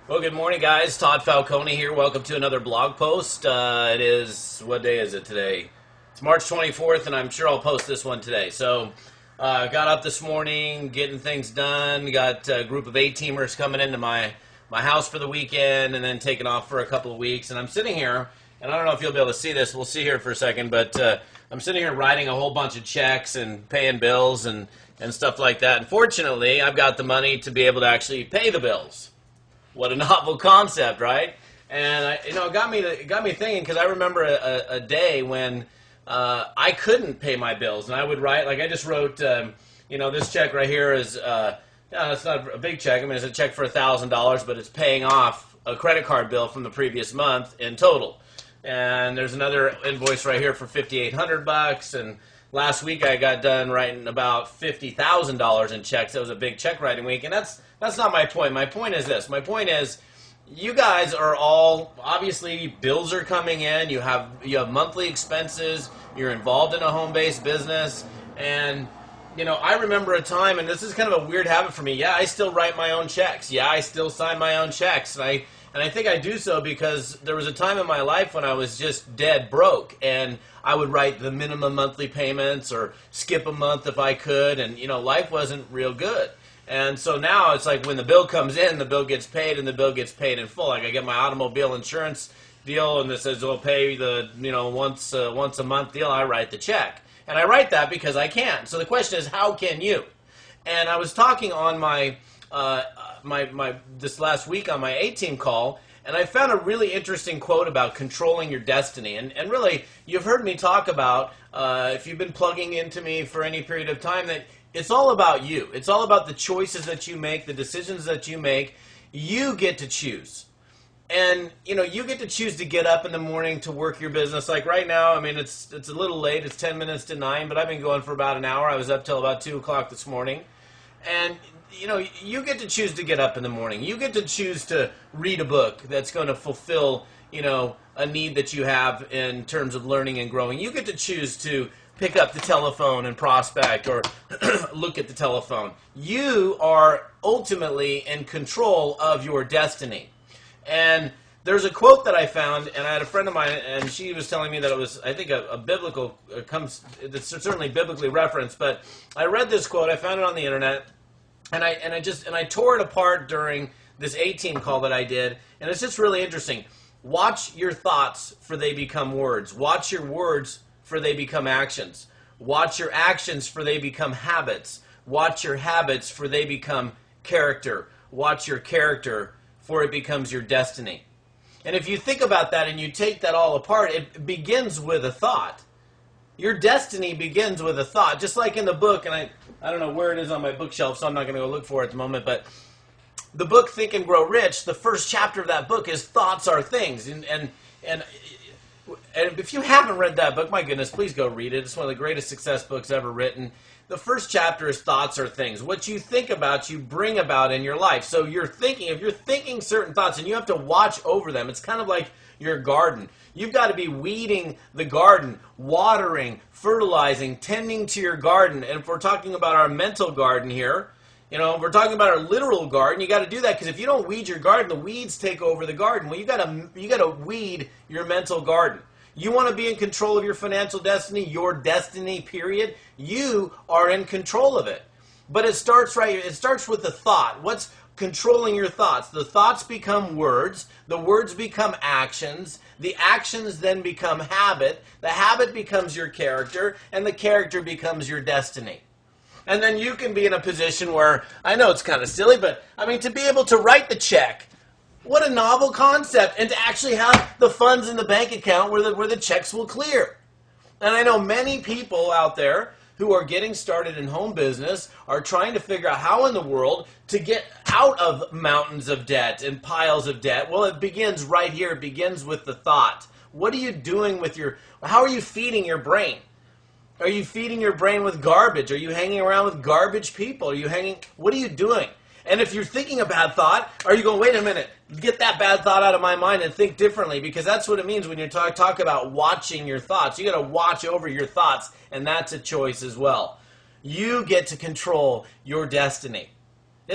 Well, good morning, guys. Todd Falcone here. Welcome to another blog post. What day is it today? It's March 24th, and I'm sure I'll post this one today. So, got up this morning, getting things done. Got a group of 8-teamers coming into my house for the weekend, and then taking off for a couple of weeks. And I'm sitting here, and I don't know if you'll be able to see this. We'll see here for a second, but I'm sitting here writing a whole bunch of checks and paying bills and stuff like that. And fortunately, I've got the money to be able to actually pay the bills. What a novel concept, right? And it got me thinking, because I remember a day when I couldn't pay my bills, and I would write, like I just wrote, this check right here is, it's not a big check. I mean, it's a check for $1,000, but it's paying off a credit card bill from the previous month in total. And there's another invoice right here for $5,800, and last week I got done writing about $50,000 in checks. It was a big check writing week, and that's not my point. My point is this. My point is, you guys are all, obviously, bills are coming in. You have monthly expenses. You're involved in a home-based business, and I remember a time, and this is kind of a weird habit for me. Yeah, I still write my own checks. Yeah, I still sign my own checks, and I think I do so because there was a time in my life when I was just dead broke, and I would write the minimum monthly payments or skip a month if I could, and life wasn't real good. And so now it's like when the bill comes in, the bill gets paid, and the bill gets paid in full. Like I get my automobile insurance deal, and it says it'll pay the once a month deal. I write the check, and I write that because I can. So the question is, how can you? And I was talking on my this last week on my A-team call, and I found a really interesting quote about controlling your destiny. And really, you've heard me talk about, if you've been plugging into me for any period of time, that it's all about you. It's all about the choices that you make, the decisions that you make. You get to choose. And, you get to choose to get up in the morning to work your business. Like right now, I mean, it's a little late. It's 10 minutes to 9, but I've been going for about an hour. I was up till about 2 o'clock this morning. And, you get to choose to get up in the morning. You get to choose to read a book that's going to fulfill, a need that you have in terms of learning and growing. You get to choose to pick up the telephone and prospect or look at the telephone. You are ultimately in control of your destiny. And there's a quote that I found, and I had a friend of mine, and she was telling me that it was, I think, a biblical, it's certainly biblically referenced, but I read this quote, I found it on the internet, and I tore it apart during this A-team call that I did, and it's just really interesting. Watch your thoughts, for they become words. Watch your words, for they become actions. Watch your actions, for they become habits. Watch your habits, for they become character. Watch your character, for it becomes your destiny. And if you think about that and you take that all apart, it begins with a thought. Your destiny begins with a thought. Just like in the book, and I don't know where it is on my bookshelf, so I'm not going to go look for it at the moment, but the book Think and Grow Rich, the first chapter of that book is Thoughts Are Things. And if you haven't read that book, my goodness, please go read it. It's one of the greatest success books ever written. The first chapter is Thoughts Are Things. What you think about, you bring about in your life. So if you're thinking certain thoughts, and you have to watch over them, it's kind of like your garden. You've got to be weeding the garden, watering, fertilizing, tending to your garden. And if we're talking about our mental garden here, if we're talking about our literal garden, you got to do that, because if you don't weed your garden, the weeds take over the garden. Well, you got to weed your mental garden. You want to be in control of your financial destiny, your destiny, period. You are in control of it. But it starts with the thought. What's controlling your thoughts? The thoughts become words. The words become actions. The actions then become habit. The habit becomes your character, and the character becomes your destiny. And then you can be in a position where, I know it's kind of silly, but to be able to write the check, what a novel concept, and to actually have the funds in the bank account where the checks will clear. And I know many people out there who are getting started in home business are trying to figure out how in the world to get out of mountains of debt and piles of debt. Well, it begins right here. It begins with the thought. What are you doing with how are you feeding your brain? Are you feeding your brain with garbage? Are you hanging around with garbage people? What are you doing? And if you're thinking a bad thought, are you going, wait a minute, get that bad thought out of my mind and think differently? Because that's what it means when you talk about watching your thoughts. You got to watch over your thoughts, and that's a choice as well. You get to control your destiny.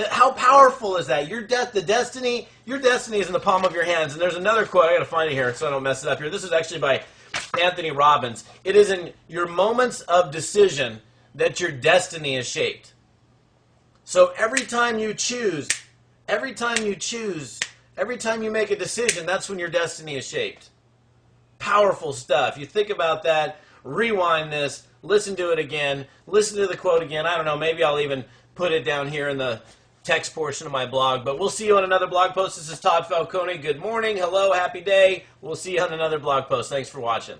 How powerful is that? Your destiny is in the palm of your hands. And there's another quote. I got to find it here so I don't mess it up here. This is actually by Anthony Robbins. It is in your moments of decision that your destiny is shaped. So every time you make a decision, that's when your destiny is shaped. Powerful stuff. You think about that, rewind this, listen to it again, listen to the quote again. I don't know, maybe I'll even put it down here in the text portion of my blog. But we'll see you on another blog post. This is Todd Falcone. Good morning. Hello. Happy day. We'll see you on another blog post. Thanks for watching.